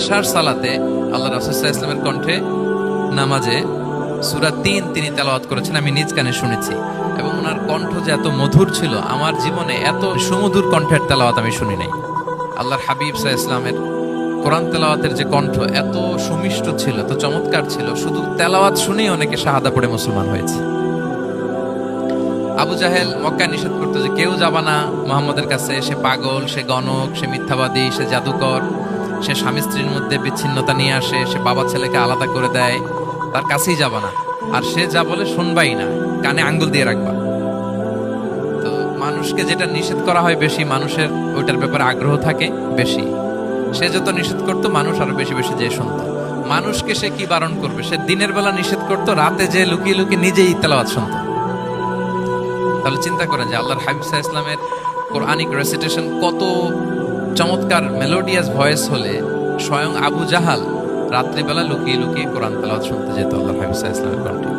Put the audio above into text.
এশার সালাতে আল্লাহ রাসূল সাল্লাল্লাহু আলাইহি ওয়াসাল্লামের কণ্ঠে নামাজে সূরা ৩ তিনি তেলাওয়াত করেছেন, আমি নিজ কানে শুনেছি। এবং ওনার কণ্ঠ যে এত মধুর ছিল, আমার জীবনে এত সুমধুর কণ্ঠের তেলাওয়াত আমি শুনি নাই। আল্লাহর হাবিব সাল্লাল্লাহু আলাইহি ওয়াসাল্লামের কোরআন তেলাওয়াতের যে কণ্ঠ এত সুমিষ্ট ছিল, এত চমৎকার ছিল, শুধু তেলাওয়াত শুনেই অনেকে শাহাদা পড়ে মুসলমান হয়েছে। আবু জাহেল মক্কায় নিষেধ করতো যে কেউ যাবা না মুহাম্মদের কাছে, সে পাগল, সে গণক, সে মিথ্যাবাদী, সে জাদুকর, সে স্বামী স্ত্রীর মধ্যে বিচ্ছিন্নতা নিয়ে আসে, সে বাবা ছেলেকে আলাদা করে দেয়, তার কাছেই যাবা না। আর সে যা বলে শুনবাই না, কানে আঙ্গুল দিয়ে রাখবা। তো মানুষকে যেটা নিষেধ করা হয় বেশি, মানুষের ওইটার ব্যাপারে আগ্রহ থাকে বেশি। সে যত নিষেধ করতো মানুষ আরো বেশি বেশি যে শুনতো। মানুষকে সে কি বারণ করবে, সে দিনের বেলা নিষেধ করতো, রাতে যে লুকিয়ে লুকিয়ে নিজেই তেলাওয়াত শুনতো। তাহলে চিন্তা করেন যে আল্লাহর হাবিব সাল্লাল্লাহু আলাইহি ওয়াসাল্লামের কোরআনিক রেসিটেশন কত চমৎকার মেলোডিয়াস ভয়েস হলে স্বয়ং আবু জাহাল রাত্রিবেলা লুকিয়ে লুকিয়ে কোরআন তেলাওয়াত শুনতে যেত আল্লাহর হাবিব সাল্লাল্লাহু আলাইহি ওয়াসাল্লামের কণ্ঠে।